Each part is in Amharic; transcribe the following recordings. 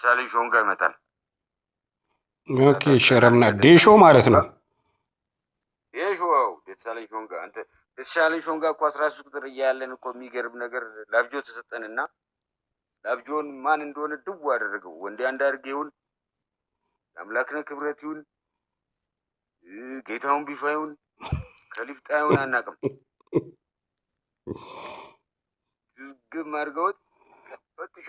ደሳለኝ ሾንጋ ይመጣል። ኦኬ ሸረምና ዴሾ ማለት ነው። ዴሾው ደሳለኝ ሾንጋ አንተ ደሳለኝ ሾንጋ እኮ 13 ቁጥር እያለን እኮ የሚገርም ነገር ላብጆ ተሰጠንና ላብጆን ማን እንደሆነ ድው አደረገው። ወንዴ አንዳርጌ ይሁን አምላክነ ክብረት ይሁን ጌታውን ቢፋ ይሁን ከሊፍጣ ይሁን አናውቅም። ግም አድርገውት ፈትሾ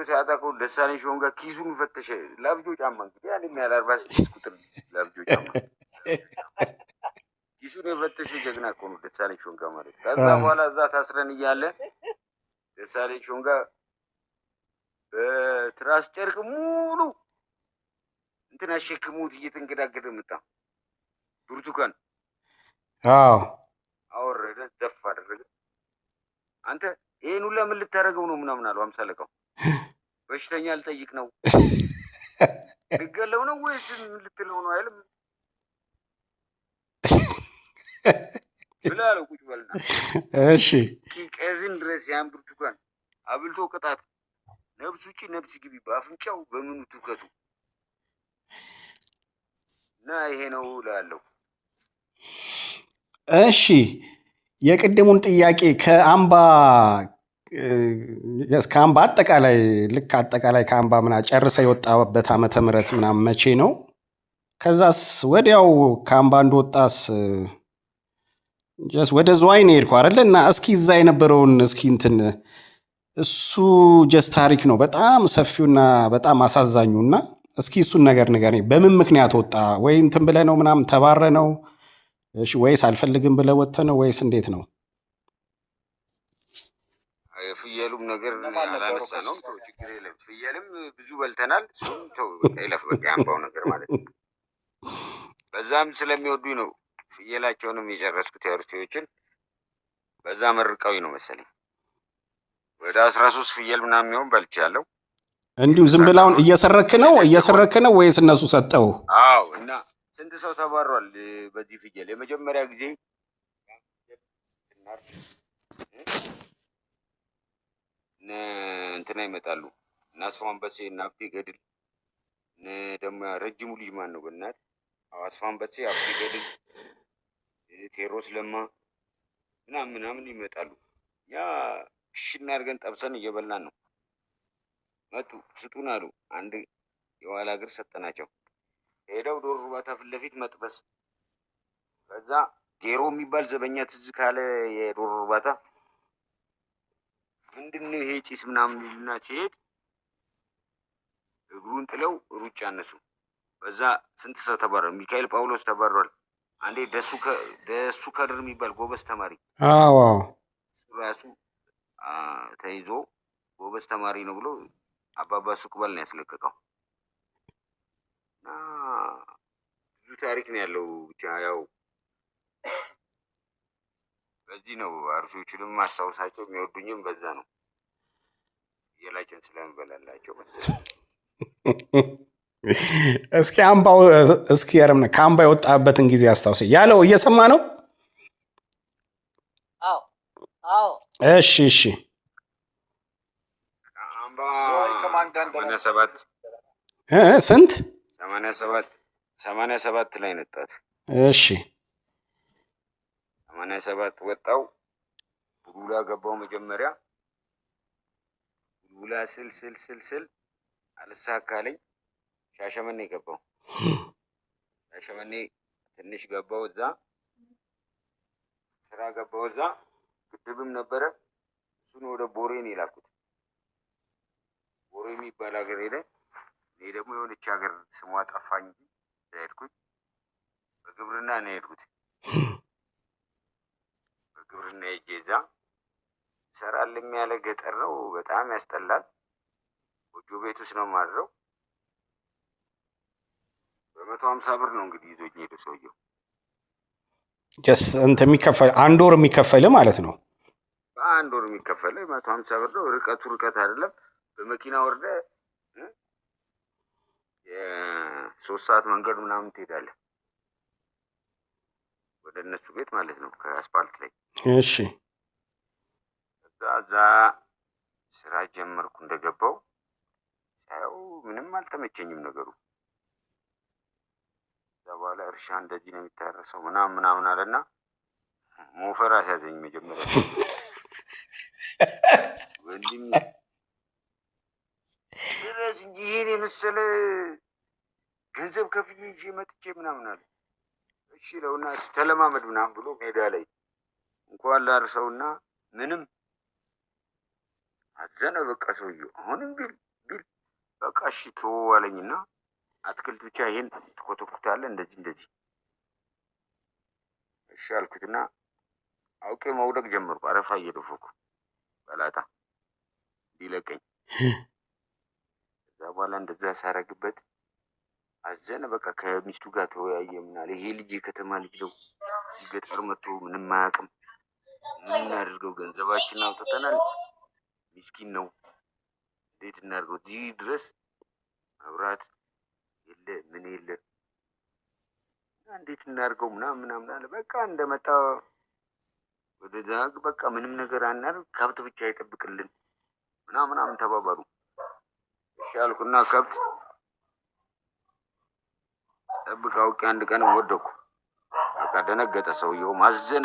ሲያጣቀው ደሳለኝ ሾንጋ ኪሱን ፈተሸ። ላብጆ ጫማ እንግዲህ ያለ ያለ 46 ቁጥር ላብጆ ጫማ ኪሱን የፈተሸ ጀግና እኮ ነው ደሳለኝ ሾንጋ ማለት። ከዛ በኋላ እዛ ታስረን እያለ ደሳለኝ ሾንጋ በትራስ ጨርቅ ሙሉ እንትን አሸክሙት እየተንገዳገደ መጣ። ብርቱካን አወረደ፣ ዘፍ አደረገ። አንተ ይሄን ሁላ ምን ልታደርገው ነው ምናምን አለው። አምሳ አለቃው በሽተኛ ልጠይቅ ነው ልገለው ነው ወይስ ምን ልትለው ነው አይልም ብላ አለው። ቁጭ በልና እሺ ቀዝን ድረስ ያን ብርቱካን አብልቶ ቅጣት ነብስ ውጪ ነብስ ግቢ በአፍንጫው በምኑ ትውከቱ እና ይሄ ነው እላለሁ። እሺ የቅድሙን ጥያቄ ከአምባ አጠቃላይ ልክ አጠቃላይ ከአምባ ምና ጨርሰ የወጣበት ዓመተ ምህረት ምናምን መቼ ነው? ከዛስ ወዲያው ከአምባ እንደወጣስ ወደ ዝዋይ ነው የሄድኩ አይደለ? እና እስኪ እዛ የነበረውን እስኪ እንትን እሱ ጀስት ታሪክ ነው በጣም ሰፊውና በጣም አሳዛኙና እስኪ እሱን ነገር ንገረኝ። በምን ምክንያት ወጣ? ወይ እንትን ብለህ ነው ምናምን ተባረ ነው? እሺ ወይስ አልፈልግም ብለህ ወጥተህ ነው ወይስ እንዴት ነው? ፍየሉም ነገር አላነሳ ነው። ችግር የለም። ፍየልም ብዙ በልተናል። እሱም ተው በቃ ይለፍ በቃ ያምባው ነገር ማለት ነው። በዛም ስለሚወዱኝ ነው ፍየላቸውንም የጨረስኩት የአርቲዎችን በዛ መርቀውኝ ነው መሰለኝ። ወደ 13 ፍየል ምናምን የሚሆን በልቻለሁ። እንዲሁ ዝም ብላውን እየሰረክ ነው ወይስ እነሱ ሰጠው? አዎ። እና ስንት ሰው ተባሯል በዚህ ፍየል። የመጀመሪያ ጊዜ እንትና ይመጣሉ እና አስፋን በሴ እና አብቴ ገድል ደግሞ ረጅሙ ልጅ ማን ነው በእናት አስፋን በሴ አብቴ ገድል ቴሮስ ለማ ምናምን ይመጣሉ። ያ ሽና አድርገን ጠብሰን እየበላን ነው። መጡ ስጡን አሉ። አንድ የኋላ እግር ሰጠናቸው። ሄደው ዶሮ እርባታ ፊት ለፊት መጥበስ። ከዛ ጌሮ የሚባል ዘበኛ ትዝ ካለ የዶሮ እርባታ ምንድነው ይሄ ጭስ ምናምን ይሉና ሲሄድ እግሩን ጥለው ሩጫ አነሱ። በዛ ስንት ሰው ተባረረ። ሚካኤል ጳውሎስ ተባረዋል። አንዴ ደሱ ከድር የሚባል ጎበዝ ተማሪ ራሱ ተይዞ ጎበዝ ተማሪ ነው ብሎ አባባ ሱቅባል ነው ያስለቀቀው። እና ብዙ ታሪክ ነው ያለው። ብቻ ያው በዚህ ነው አርሶቹንም ማስታወሳቸው የሚወዱኝም በዛ ነው። የላችን ስለምበላላቸው መሰለኝ። እስኪ ያረምነ ከአምባ የወጣበትን ጊዜ አስታውሰኝ። ያለው እየሰማ ነው? አዎ። እሺ አምባ ስንት 87 ላይ ነጣት። እሺ 87 ወጣው። ቡሉላ ገባው። መጀመሪያ ቡሉላ ስል አልሳካለኝ። ሻሸመኔ ገባው። ሻሸመኔ ትንሽ ገባው። እዛ ስራ ገባው። እዛ ግድብም ነበረ። እሱን ወደ ቦሬን የላኩት። ቦሬ የሚባል ሀገር ሄደ። እኔ ደግሞ የሆነች ሀገር ስሟ ጠፋኝ እንጂ ሄድኩኝ። በግብርና ነው የሄድኩት። በግብርና ሄጄ እዛ ሰራልም ያለ ገጠር ነው። በጣም ያስጠላል። ጎጆ ቤት ውስጥ ነው ማድረው። በ150 ብር ነው እንግዲህ ይዞኝ ሄደ ሰውየው። እንትን የሚከፈል አንድ ወር የሚከፈል ማለት ነው። በአንድ ወር የሚከፈል 150 ብር ነው። ርቀቱ ርቀት አይደለም። በመኪና ወርደ የ3 ሰዓት መንገድ ምናምን ትሄዳለህ ወደ እነሱ ቤት ማለት ነው ከአስፓልት ላይ። እሺ እዛ ስራ ጀመርኩ። እንደገባው ሳየው ምንም አልተመቸኝም ነገሩ። ከዛ በኋላ እርሻ እንደዚህ ነው የሚታረሰው ምናምን አለና ሞፈር አስያዘኝ መጀመሪያ ወንድም ድረስ እንጂ ይሄን የመሰለ ገንዘብ ከፍዬ ይዤ መጥቼ ምናምን አለ። እሺ ለውና ተለማመድ ምናምን ብሎ ሜዳ ላይ እንኳን ላርሰውና ምንም አዘነ። በቃ ሰውየው አሁንም ቢል በቃ እሺ ተወው አለኝና አትክልት ብቻ ይሄን ትኮተኩታለህ እንደዚህ እሺ አልኩትና አውቄ መውደቅ ጀመርኩ። አረፋ እየደፈኩ በላጣ እንዲለቀኝ። ከዛ በኋላ እንደዛ ሳረግበት አዘነ። በቃ ከሚስቱ ጋር ተወያየ። ምን አለ ይሄ ልጅ የከተማ ልጅ ነው፣ እዚህ ገጠር መጥቶ ምንም አያውቅም። ምን እናድርገው? ገንዘባችን አውጥተናል። ምስኪን ነው፣ እንዴት እናድርገው? እዚህ ድረስ መብራት የለ ምን የለ፣ እንዴት እናድርገው? ምናምን አለ። በቃ እንደመጣ ወደዛ በቃ ምንም ነገር አናድርግ፣ ከብት ብቻ ይጠብቅልን ምናምን ተባባሉ። እሺ አልኩና ከብት ጠብቅ አውቄ አንድ ቀን ወደኩ። በቃ ደነገጠ ሰውየው፣ ማዘነ።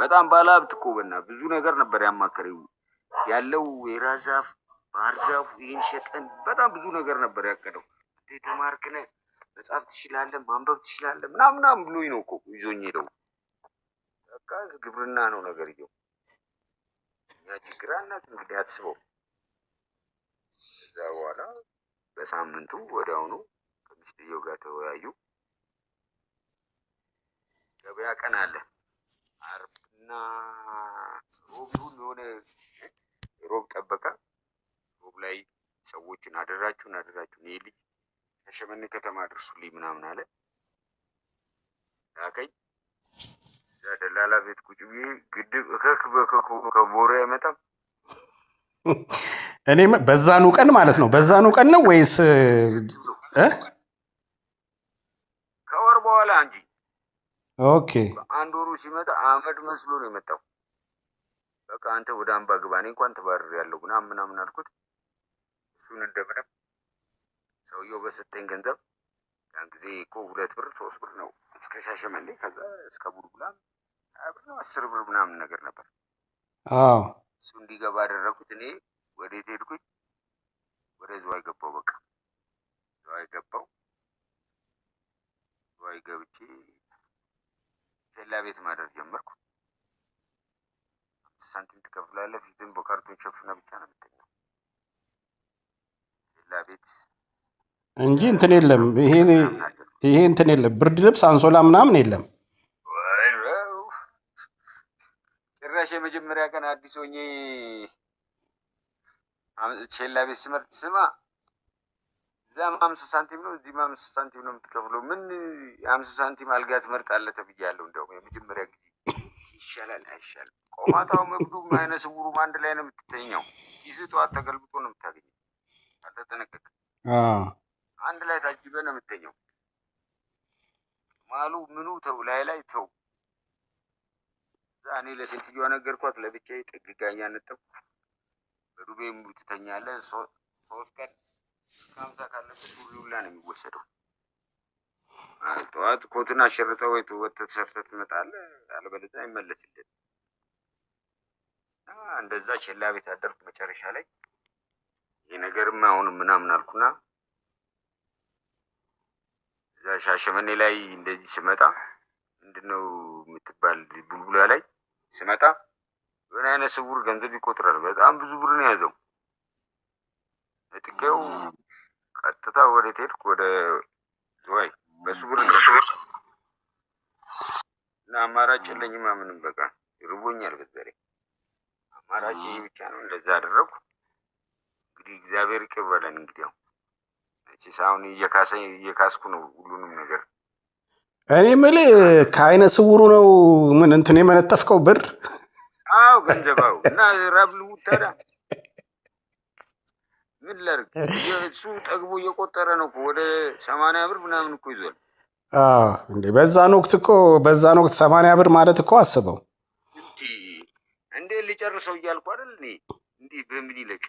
በጣም ባለሀብት እኮ ብዙ ነገር ነበር ያማከረው። ያለው የራ ዛፍ፣ ባህር ዛፍ፣ ይህን ሸጠን በጣም ብዙ ነገር ነበር ያቀደው። ተማርክ ነህ፣ መጻፍ ትችላለህ፣ ማንበብ ትችላለህ ምናምን ብሎኝ ነው እኮ ይዞኝ ሄደው። በቃ ግብርና ነው ነገርየው። ያ ችግር አናት እንግዲህ አትስበው። ከዛ በኋላ በሳምንቱ ወዲያውኑ ከሚስትየው ጋር ተወያዩ። ገበያ ቀን አለ፣ ዓርብና ሮብ ይሁን የሆነ ሮብ ጠበቀ። ሮብ ላይ ሰዎችን አደራችሁን ይሄ ልጅ ሻሸመኔ ከተማ አድርሱልኝ ምናምን አለ። ላከኝ። እዛ ደላላ ቤት ቁጭ ብዬ ግድብ እከክ በከክ ከቦራ አይመጣም። እኔ በዛኑ ቀን ማለት ነው። በዛኑ ቀን ነው ወይስ ከወር በኋላ እንጂ? ኦኬ። አንድ ወሩ ሲመጣ አመድ መስሎ ነው የመጣው። በቃ አንተ ወደ አምባ ግባ፣ እኔ እንኳን ተባረር ያለው ምናምን አልኩት። እሱን እንደምንም ሰውየው በሰጠኝ ገንዘብ ያን ጊዜ እኮ 2 ብር 3 ብር ነው እስከ ሻሸመኔ፣ ከዛ እስከ ቡልቡላ 20 ብር ነው 10 ብር ምናምን ነገር ነበር። አዎ እሱ እንዲገባ አደረኩት። እኔ ወዴት ሄድኩኝ? ወደ ዝዋይ ገባው። በቃ ዝዋይ ገባው። ዝዋይ ገብቼ ኬላ ቤት ማደር ጀመርኩ። 5 ሳንቲም ትከፍላለህ። ፊትን በካርቶን ሸፍነ ብቻ ነው የምትተኛው። ኬላ ቤት እንጂ እንትን የለም። ይሄ እንትን የለም። ብርድ ልብስ፣ አንሶላ ምናምን የለም። ጭራሽ የመጀመሪያ ቀን አዲስ ሆኜ ኬላ ቤት ስመርጥ ስማ እዛም 5 ሳንቲም ነው እዚህም 5 ሳንቲም ነው የምትከፍለው። ምን 5 ሳንቲም አልጋ ትመርጣለህ ተብያለሁ። እንደውም የመጀመሪያ ጊዜ ይሻላል አይሻልም? ቆማታው መብዱም አይነ ስውሩም አንድ ላይ ነው የምትተኛው። ይህ ጠዋት ተገልብጦ ነው የምታገኘው ካልተጠነቀቅ። አንድ ላይ ታጅበህ ነው የምትተኛው። ማሉ ምኑ ተው ላይ ተው። እኔ ለሴትዮዋ ነገርኳት። ለብቻዬ ጥግጋኛ ነጠብኩ። በዱቤ ትተኛለህ። 3 ቀን 50 ካለበት ሁላ ነው የሚወሰደው። ጠዋት ኮትን አሸርተው ወይ ወተት ሰርተህ ትመጣለህ፣ አለበለዚያ አይመለስልህም። እንደዛ ኬላ ቤት አደርኩ። መጨረሻ ላይ ይሄ ነገርማ አሁንም ምናምን አልኩና እዛ ሻሸመኔ ላይ እንደዚህ ስመጣ ምንድነው የምትባል ቡልቡላ ላይ ስመጣ የሆነ አይነት ስውር ገንዘብ ይቆጥራል። በጣም ብዙ ብር ነው የያዘው። እጥቄው ቀጥታ ወደ ሄድኩ ወደ ዝዋይ በሱ ብር እና አማራጭ የለኝም። ምንም በቃ ርቦኛል። በዛሬ አማራጭ ይሄ ብቻ ነው። እንደዛ አደረኩ። እንግዲህ እግዚአብሔር ይቅር በለን። እንግዲህ ያው አሁን እየካስኩ ነው ሁሉንም ነገር። እኔ የምልህ ከአይነ ስውሩ ነው ምን እንትን የመነጠፍከው ብር? አዎ ገንዘባው እና ራብ ልሙት ታዲያ ምን ላድርግ? እሱ ጠግቦ እየቆጠረ ነው እኮ ወደ 80 ብር ምናምን እኮ ይዟል። እንዴ በዛን ወቅት 80 ብር ማለት እኮ አስበው እንዴ ሊጨርሰው እያልኩ አይደል? እንዲህ በምን ይለቅ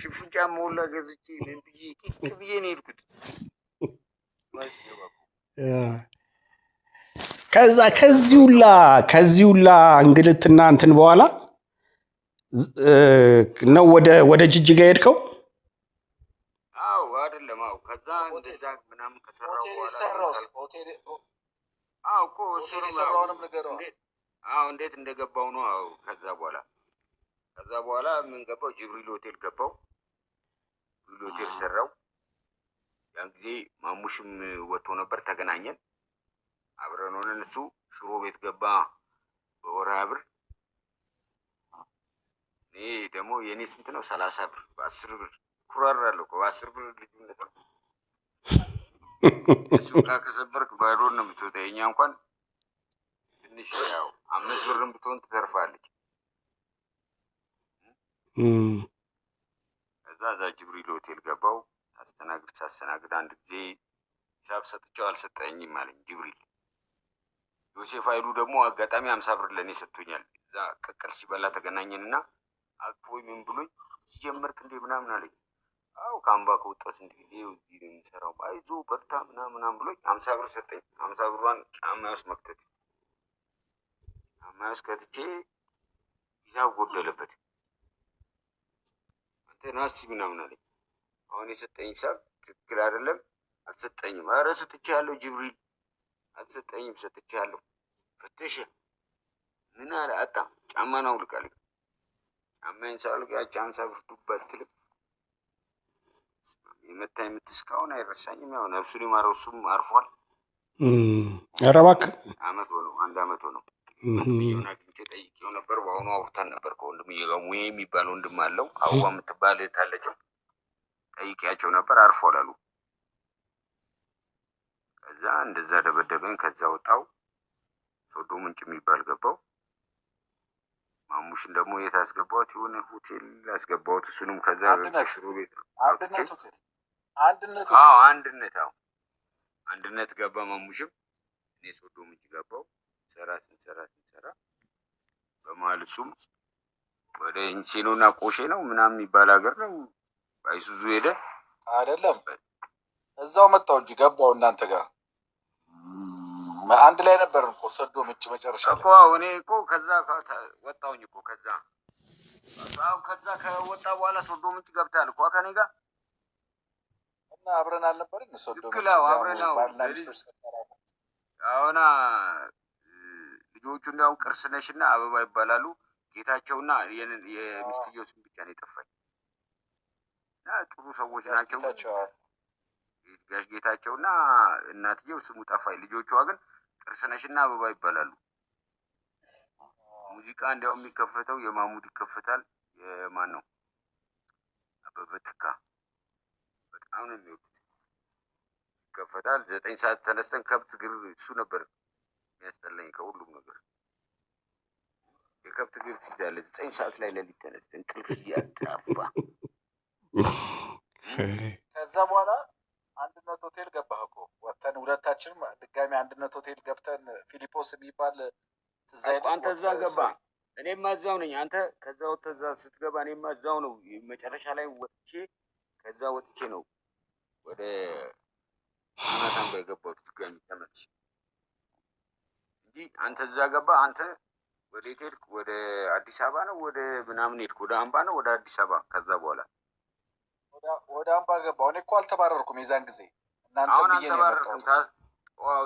ሽፍን ጫማ ሁላ ገዝቼ ምን ብዬ ቂቅ ብዬ ነው የሄድኩት። ማስገባ ከዛ ከዚህ ሁላ እንግልትና እንትን በኋላ ነው ወደ ጅጅጋ ሄድከው? አዎ አይደለም። አዎ ከዛ እንደዛ ምናምን ከሰራው አዎ እኮ የሰራውንም ንገረው። አዎ እንዴት እንደገባው ነው። አዎ ከዛ በኋላ ምን ገባው? ጅብሪል ሆቴል ገባው። ጅብሪል ሆቴል ሰራው። ያን ጊዜ ማሙሽም ወጥቶ ነበር፣ ተገናኘን፣ አብረን ሆነን። እሱ ሽሮ ቤት ገባ በወራ ብር። እኔ ደግሞ የኔ ስንት ነው? 30 ብር በ10 ብር ኩራራለሁ እኮ በ10 ብር ልዩነት ነው። እሱ ከሰበርክ ባዶን ነው የምትወጣ። የኛ እንኳን ትንሽ ያው 5 ብርም ብትሆን ትተርፋለች። ከዛ ጅብሪል ሆቴል ገባው። ሳስተናግድ አንድ ጊዜ ሂሳብ ሰጥቼው አልሰጠኝም አለኝ ጅብሪል። ዮሴፍ ኃይሉ ደግሞ አጋጣሚ 50 ብር ለእኔ ሰጥቶኛል። እዛ ቅቅል ሲበላ ተገናኘንና አቅፎኝ ምን ብሎኝ ሲጀመርክ እንዴ ምናምን አለኝ። አዎ ከአምባ ከወጣት እንዴ እዚህ ነው የምሰራው፣ አይዞህ በርታ ምናምን ብሎኝ 50 ብር ሰጠኝ። 50 ብሯን ጫማ ውስጥ መክተት፣ ጫማ ውስጥ ከትቼ ሂሳብ ጎደለበት። አንተ ናሲ ምናምን አለኝ። አሁን የሰጠኝ ሂሳብ ትክክል አይደለም፣ አልሰጠኝም። ኧረ ሰጥቼሃለሁ ጅብሪል፣ አልሰጠኝም፣ ሰጥቼሃለሁ። ፍትሽ ምን አለ አጣ። ጫማን አውልቅ አለኝ። ጫማዬን ሳውልቅ ያቺ 50 ብር ዱብ አትልም። የመታኝ ምት እስካሁን አይረሳኝም። ያው ነፍሱን ይማረው፣ እሱም አርፏል። ኧረ እባክህ አንድ አመት ሆነው። ሆነ አግኝቼ ጠይቄው ነበር። በአሁኑ አውርተን ነበር ከወንድምዬ ጋር። ሙዬ የሚባል ወንድም አለው፣ አዋ የምትባል እህት አለችው። ጠይቄያቸው ነበር፣ አርፏል አሉ። ከዛ እንደዛ ደበደበኝ። ከዛ ወጣው ሶዶ ምንጭ የሚባል ገባው። ማሙሽን ደግሞ የት አስገባሁት? የሆነ ሆቴል አስገባሁት። እሱንም ከዛ ሽሮ ቤት አንድነት ገባ ማሙሽም። እኔ ሶዶ ምንጭ ገባው። ስንሰራ በመሀል እሱም ወደ ኢንሴኖና ቆሼ ነው ምናምን የሚባል ሀገር ነው አይሱዙ ሄደ። አይደለም እዛው መጣው እንጂ ገባው እናንተ ጋር አንድ ላይ ነበር እኮ ሶዶ ምንጭ መጨረሻ ላይ እኮ። እኔ እኮ ከዛ ወጣሁኝ እኮ ከዛ ከወጣ በኋላ ሶዶ ምንጭ ገብታል እኮ ከኔ ጋር እና አብረን አልነበርን? ሶዶ ምንጭ አብረን ነው። አሁና ልጆቹ እንዲያውም ቅርስነሽና አበባ ይባላሉ። ጌታቸውና የሚስትየው ስም ብቻ ነው የጠፋኝ። እና ጥሩ ሰዎች ናቸው። ጋሽ ጌታቸውና እናትየው ስሙ ጠፋኝ። ልጆቿ ግን ቅርስነሽና አበባ ይባላሉ። ሙዚቃ እንዲያው የሚከፈተው የማሙድ ይከፈታል። የማን ነው? አበበ ተካ በጣም ነው የሚወዱት። ይከፈታል። 9 ሰዓት ተነስተን ከብት ግር እሱ ነበር የሚያስጠላኝ ከሁሉም ነገር። የከብት ግር ትይዛለህ 9 ሰዓት ላይ ሌሊት ተነስተን እንቅልፍ እያጣፋ። ከዛ በኋላ አንድነት ሆቴል ገባህ እኮ ወተን ሁለታችንም ድጋሚ አንድነት ሆቴል ገብተን ፊሊፖስ የሚባል አንተ እዛ ገባ፣ እኔም እዛው ነኝ። አንተ ከዛ ወጥተህ እዛ ስትገባ እኔም እዛው ነው። መጨረሻ ላይ ከዛ ወጥቼ ነው ወደ አናታም በገባሁት ድጋሚ ተመልሼ እንጂ አንተ እዛ ገባ። አንተ ወዴት ሄድክ? ወደ አዲስ አበባ ነው ወደ ምናምን ሄድክ? ወደ አምባ ነው ወደ አዲስ አበባ? ከዛ በኋላ ወደ አምባ ገባሁ። እኔ እኮ አልተባረርኩም የዛን ጊዜ እናንተ ብዬ ነው የመጣሁት።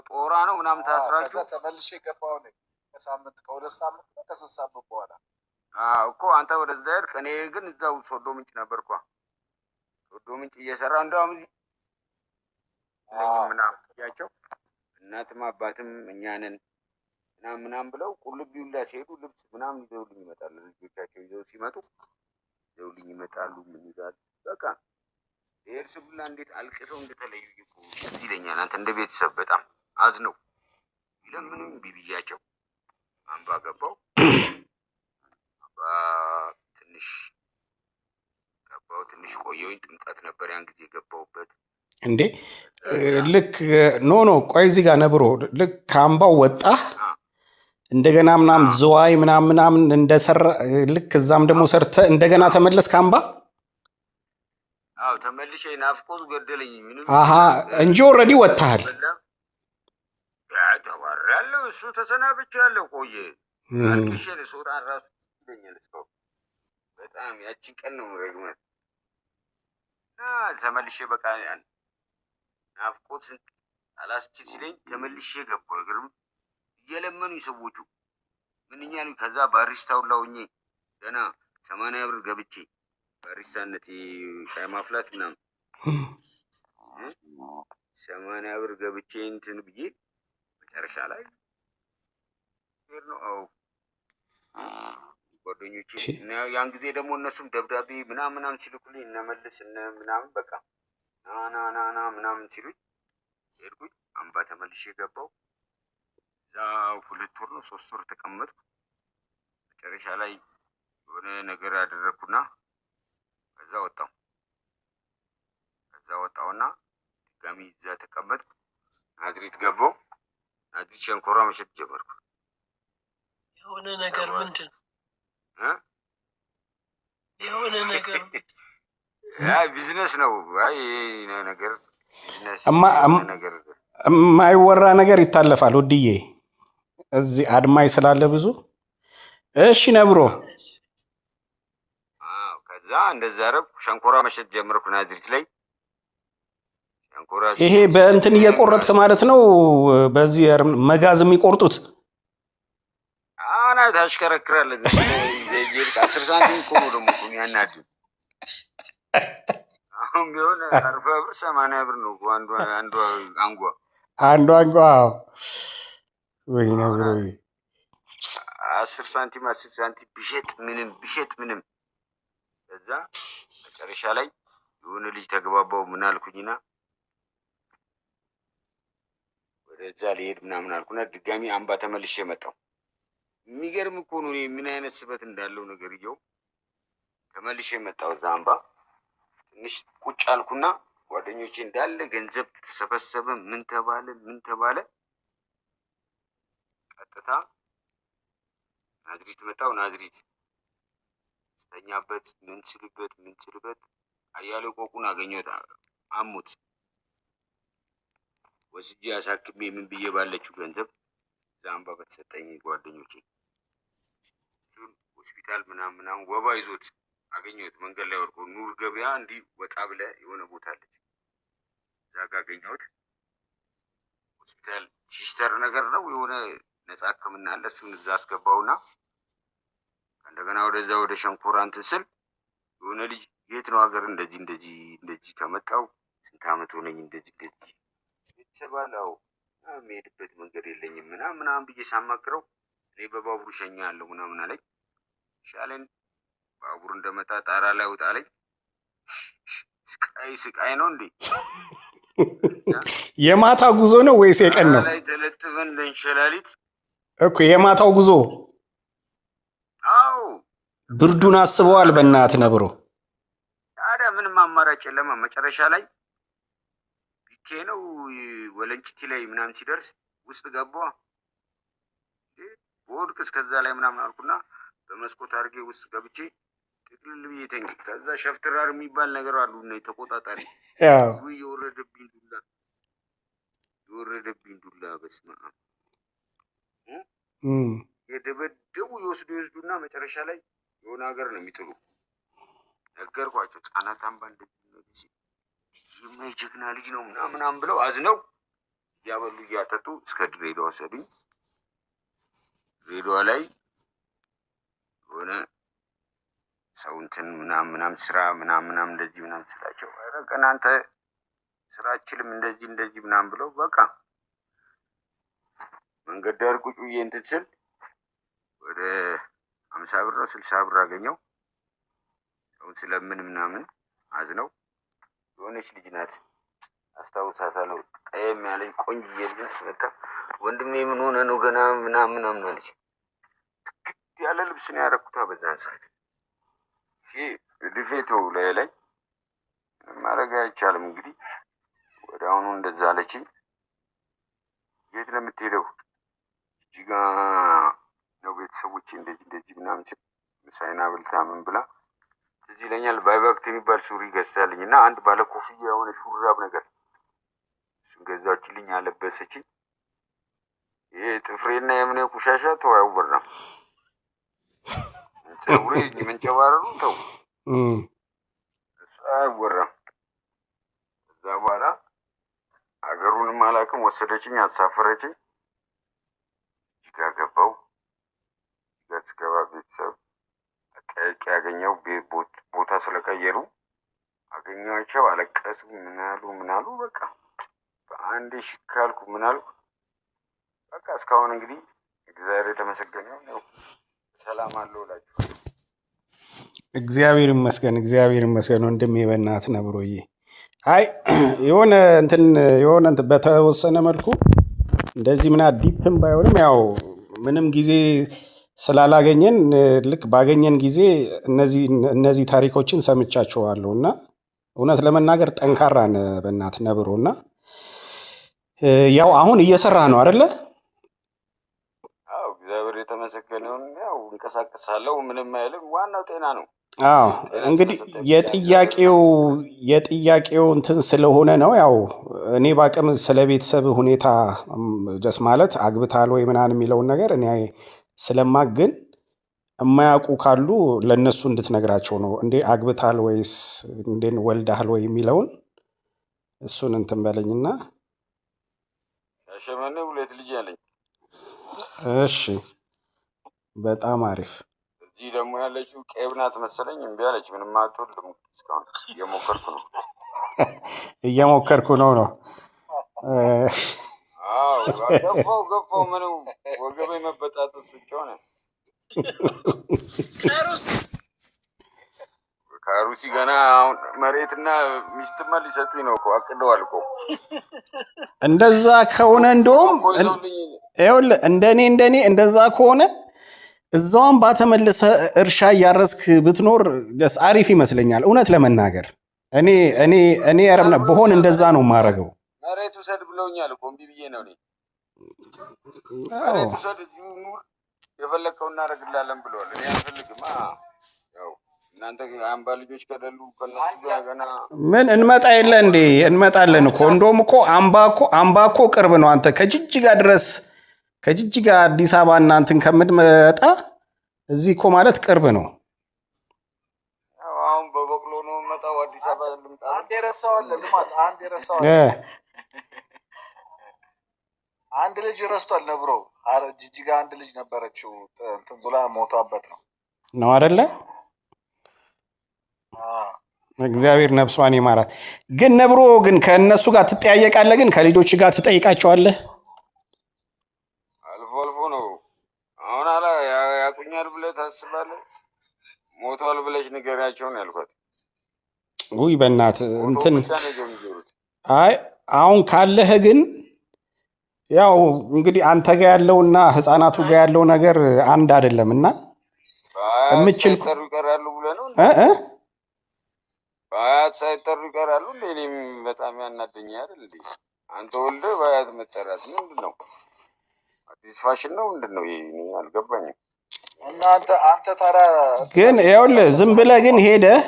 ጦራ ነው ምናምን ታስራችሁ። ከዛ ተመልሼ ገባሁ ነኝ ከ2 ሳምንት ነው ከ3 ሳምንት በኋላ እኮ አንተ ወደዛ ሄድክ። እኔ ግን እዛው ሶዶ ምንጭ ነበርኳ። ሶዶ ምንጭ እየሰራ እንደውም ምናምን ያቸው እናትም አባትም እኛንን ምናምን ብለው ቁልቢ ሁላ ሲሄዱ ልብስ ምናምን ይዘውልኝ ይመጣሉ። ልጆቻቸው ይዘው ሲመጡ ይዘውልኝ ይመጣሉ። ምን ይላል በቃ ኤርስ ሁላ እንዴት አልቅሰው እንደተለዩ እኮ ይለኛል። አንተ እንደ ቤተሰብ በጣም አዝነው ይለምንም ቢብያቸው አምባ ገባው። አምባ ትንሽ ቆየሁኝ። ጥምቀት ነበር ያን ጊዜ ገባሁበት። እንዴ ልክ ቆይ እዚህ ጋር ነብሮ ልክ ከአምባው ወጣህ እንደገና ምናምን ዝዋይ ምናምን እንደሰራ ልክ እዛም ደግሞ ሰርተ እንደገና ተመለስ ከአምባ አዎ ተመልሼ ናፍቆቱ ገደለኝ። ምንም አሃ እንጂ ኦልሬዲ ወጥተሃል። ተባራለሁ። እሱ ተሰናብቻለሁ። ቆየ አልቅሼ ስወጣ ራሱ ይለኛል እስካሁን በጣም ያቺን ቀን ነው ረግመት እና ተመልሼ በቃ ናፍቆት አላስችል ሲለኝ ተመልሼ ገባሁ። እግርም እየለመኑኝ ሰዎቹ ምንኛ ነው። ከዛ ባሪስታውን ላውኜ ገና 80 ብር ገብቼ ባሪስታነት ሻይ ማፍላት ምናምን 80 ብር ገብቼ እንትን ብዬ መጨረሻ ላይ ነው። አዎ ጓደኞቼ ያን ጊዜ ደግሞ እነሱም ደብዳቤ ምናምን ሲልኩልኝ እነመልስ እነ ምናምን በቃ ና ምናምን ሲሉኝ ሄድኩኝ። አምባ ተመልሼ ገባሁ። እዛ 2 ወር ነው 3 ወር ተቀመጥኩ። መጨረሻ ላይ የሆነ ነገር አደረግኩና ከዛ ወጣሁና ድጋሚ እዛ ተቀመጥኩ። ናዝሬት ገባሁ። ናዝሬት ሸንኮራ መሸጥ ጀመርኩ። የሆነ ነገር ምንድን የሆነ ነገር ቢዝነስ ነው። አይ ነገር ቢዝነስ ነገር የማይወራ ነገር ይታለፋል። ውድዬ እዚህ አድማይ ስላለ ብዙ እሺ ነብሮ ከዛ እንደዛ አደረኩ። ሸንኮራ መሸጥ ጀመርኩ ናዝሬት ላይ። ሸንኮራ ይሄ በእንትን እየቆረጥክ ማለት ነው? በዚህ መጋዝ የሚቆርጡት አና ታሽከረክራለህ። 10 ሳንቲም እኮ ነው ደግሞ ያናድ። አሁን ቢሆን 40 ብር 80 ብር ነው አንዷ ወይ ነብሮ 10 ሳንቲም ቢሸጥ ምንም ከዛ መጨረሻ ላይ የሆነ ልጅ ተግባባው። ምን አልኩኝና ወደዛ ልሄድ ምናምን አልኩና ድጋሚ አምባ ተመልሼ መጣሁ። የሚገርም እኮ ነው ምን አይነት ስበት እንዳለው ነገርየው። ተመልሼ መጣሁ እዛ አምባ። ትንሽ ቁጭ አልኩና ጓደኞቼ እንዳለ ገንዘብ ተሰበሰበ። ምን ተባለ ቀጥታ ናዝሬት መጣሁ። ናዝሬት ስተኛበት ምን ስልበት አያሌው ቆቁን አገኘሁት። አሙት ወስጄ አሳክሜ ምን ብዬ ባለችው ገንዘብ ዛምባ በተሰጠኝ ጓደኞቼ እሱን ሆስፒታል ምናምን ወባ ይዞት አገኘሁት። መንገድ ላይ ወድቆ ኑር ገበያ እንዲህ ወጣ ብለህ የሆነ ቦታ አለች፣ እዛ ጋ አገኘሁት። ሆስፒታል ሲስተር ነገር ነው የሆነ ነፃ ሕክምና አለ። እሱን እዛ አስገባውና እንደገና ወደዛ ወደ ሸንኮራ እንትን ስል የሆነ ልጅ የት ነው ሀገር እንደዚህ ከመጣው ስንት ዓመት ሆነኝ እንደዚህ ቤተሰብ አለው የሚሄድበት መንገድ የለኝም ምናምን ብዬ ሳማክረው እኔ በባቡር እሸኛለሁ ምናምን አለኝ። ሻለን ባቡር እንደመጣ ጣራ ላይ ውጣ አለኝ። ስቃይ ነው እንዴ? የማታ ጉዞ ነው ወይስ የቀን ነው? ላይ ተለጥፈን ለንሸላሊት እኮ የማታው ጉዞ። አዎ ብርዱን አስበዋል። በእናትህ ነብሮ ታዲያ ምንም አማራጭ የለም። መጨረሻ ላይ ቢኬ ነው ወለንጭቲ ላይ ምናምን ሲደርስ ውስጥ ገባ። ወድቅ እስከዛ ላይ ምናምን አልኩና በመስኮት አድርጌ ውስጥ ገብቼ ጥቅልል ብዬ ተኝ። ከዛ ሸፍትራር የሚባል ነገር አሉ እና ተቆጣጣሪ የወረደብኝ ዱላ በስመ አብ የደበደቡ ይወስዱና መጨረሻ ላይ የሆነ ሀገር ነው የሚጥሉ። ነገርኳቸው። ህጻናት አምባ እንደዚህ ጀግና ልጅ ነው ምናምን ብለው አዝነው እያበሉ እያጠጡ እስከ ድሬዳዋ ወሰዱኝ። ድሬዳዋ ላይ የሆነ ሰው እንትን ምናምን ስራ ምናምን እንደዚህ ምናምን ስላቸው ኧረ ቀን አንተ ስራ አችልም እንደዚህ ምናምን ብለው በቃ መንገድ ዳር ቁጭ ብዬ እንትን ስል ወደ 50 ብር ነው 60 ብር አገኘው። ሰውን ስለምን ምናምን አዝነው የሆነች ልጅ ናት አስታውሳታለሁ። ቀየም ያለኝ ቆንጆዬ ልጅ መጣ። ወንድሜ ምን ሆነ ነው ገና ምናምን አለች። ያለ ልብስ ነው ያደረኩት በዛን ሰዓት። ልፌቶ ላይ ማድረግ አይቻልም እንግዲህ። ወደ አሁኑ እንደዛ አለችኝ። የት ነው የምትሄደው? እጅጋ ነው ቤተሰቦቼ እንደዚህ ምናምን ሲል ምሳዬን አብልታ ምን ብላ ትዝ ይለኛል ባይባክት የሚባል ሱሪ ገዝታልኝ እና አንድ ባለ ኮፍያ የሆነ ሹራብ ነገር እሱን ገዛችልኝ፣ አለበሰችኝ። ይሄ ጥፍሬና የምኔ ቆሻሻ ተው አይወራም። ፀጉሬ መንጨባረሩ ተው እሱ አይወራም። ከዛ በኋላ ሀገሩንም አላውቅም፣ ወሰደችኝ፣ አሳፈረችኝ። ጅጋ ገባው። ጅጋ ስገባ ቤተሰብ ጠያቂ ያገኘው ቦታ ስለቀየሩ አገኘኋቸው። አለቀሱ። ምናሉ በቃ በአንዴ ሽካልኩ። ምናልኩ በቃ እስካሁን እንግዲህ እግዚአብሔር የተመሰገነ ነው። ሰላም አለው እላችኋለሁ። እግዚአብሔር ይመስገን፣ እግዚአብሔር ይመስገን ወንድሜ። በእናትህ ነብሮዬ፣ አይ የሆነ እንትን በተወሰነ መልኩ እንደዚህ ዲፕም ባይሆንም ያው ምንም ጊዜ ስላላገኘን ልክ ባገኘን ጊዜ እነዚህ ታሪኮችን ሰምቻቸዋለሁ እና እውነት ለመናገር ጠንካራ ነህ በእናትህ ነብሮ። እና ያው አሁን እየሰራ ነው አይደለ? አዎ እግዚአብሔር የተመሰገነውን ያው እንቀሳቀሳለሁ። ምንም አይልም። ዋናው ጤና ነው። አዎ እንግዲህ የጥያቄው እንትን ስለሆነ ነው። ያው እኔ ባቅም ስለ ቤተሰብ ሁኔታ ደስ ማለት አግብታል ወይ ምናምን የሚለውን ነገር እኔ ስለማቅ፣ ግን የማያውቁ ካሉ ለእነሱ እንድትነግራቸው ነው። እንዴ አግብታል ወይስ እንዴ ወልዳል ወይ የሚለውን እሱን እንትን በለኝና። ሻሸመኔ 2 ልጅ አለኝ። እሺ በጣም አሪፍ። እዚህ ደግሞ ያለችው ቄብ ናት መሰለኝ፣ እምቢ አለች። ምንም አትወልድም። እስካሁን እየሞከርኩ ነው ነው። አዎ ገፋው ምነው ወገቤ መበጣጠስ ብቻ ሆነ። ከአሩሲ ገና አሁን መሬትና ሚስትማ ሊሰጡኝ ነው እኮ አቅደዋል እኮ። እንደዛ ከሆነ እንደውም ይኸውልህ እንደኔ እንደዛ ከሆነ እዛውም ባተመለሰ እርሻ እያረስክ ብትኖር ደስ አሪፍ ይመስለኛል። እውነት ለመናገር እኔ ያረምና በሆን እንደዛ ነው የማደርገው። መሬት ውሰድ ብለውኛል እኮ እምቢ ብዬ ነው እኔ። መሬት ውሰድ እዚሁ ኑር የፈለግከው እናደርግላለን ብለዋል። እኔ አልፈልግማ። ያው እናንተ አምባ ልጆች ከደሉ ከነሱ ጋር ገና ምን እንመጣ የለ እንዴ? እንመጣለን እኮ። እንደውም እኮ አምባ እኮ ቅርብ ነው። አንተ ከጅጅጋ ድረስ ከጅጅጋ አዲስ አበባ እናንትን ከምትመጣ እዚህ እኮ ማለት ቅርብ ነው። አሁን በበቅሎ ነው የምመጣው አዲስ አበባ ልምጣ። አንድ የረሳዋል ልማት አንድ ልጅ ረስቷል ነብሮ። ጅጅጋ አንድ ልጅ ነበረችው እንትን ብላ ሞቷበት ነው አይደለ? እግዚአብሔር ነፍሷን ይማራት። ግን ነብሮ ግን ከእነሱ ጋር ትጠያየቃለህ? ግን ከልጆች ጋር ትጠይቃቸዋለህ? አልፎ ነው። አሁን ያቁኛል ብለህ ታስባለህ? ሞቷል ብለሽ ንገሪያቸውን ያልኳት። ውይ በእናትህ እንትን አይ አሁን ካለህ ግን ያው እንግዲህ አንተ ጋር ያለውና ህፃናቱ ጋር ያለው ነገር አንድ አይደለም እና የምችል ሳይጠሩ ይቀራሉ ብለህ ነው? በአያት ሳይጠሩ ይቀራሉ። እኔም በጣም ያናደኛል አይደል እንዴ? አንተ ወልደህ በአያት መጠራት ምንድን ነው? አዲስ ፋሽን ነው ምንድን ነው? ይሄ አልገባኝም። እና አንተ ታዲያ ግን ይኸውልህ ዝም ብለህ ግን ሄደህ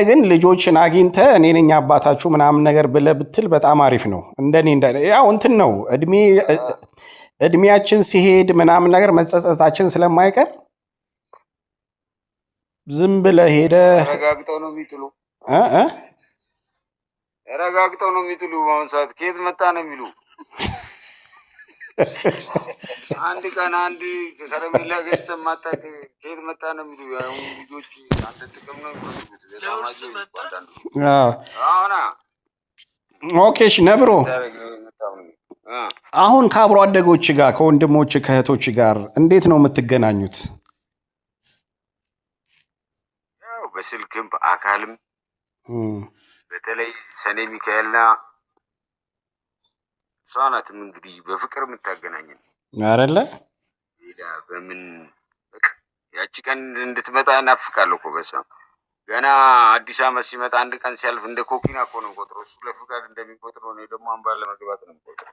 ግን ልጆችን አግኝተህ እኔ ነኝ አባታችሁ ምናምን ነገር ብለህ ብትል በጣም አሪፍ ነው። እንደኔ ያው እንትን ነው እድሜያችን ሲሄድ ምናምን ነገር መጸጸታችን ስለማይቀር ዝም ብለህ ሄደህ ረጋግጠው ነው የሚጥሉ። በአሁኑ ሰዓት ከየት መጣ ነው የሚሉ። አንድ ቀን አንድ ከረሜላ ገዝተህ ማታውቅ ከየት መጣ ነው የሚሉ። አሁን ልጆች አንተ ጥቅም ነው የሚፈልጉት። ኦኬ እሺ ነብሮ፣ አሁን ከአብሮ አደጎች ጋር ከወንድሞች ከእህቶች ጋር እንዴት ነው የምትገናኙት? ያው በስልክም በአካልም። በተለይ ሰኔ ሚካኤልና እሷ ናትም እንግዲህ በፍቅር የምታገናኘን አይደለ? ሌላ በምን ያቺ ቀን እንድትመጣ እናፍቃለሁ እኮ። በሰው ገና አዲስ ዓመት ሲመጣ አንድ ቀን ሲያልፍ እንደ ኮኪና እኮ ነው ቆጥሮ። እሱ ለፍቃድ እንደሚቆጥረው እኔ ደግሞ አምባ ለመግባት ነው ቆጥሮ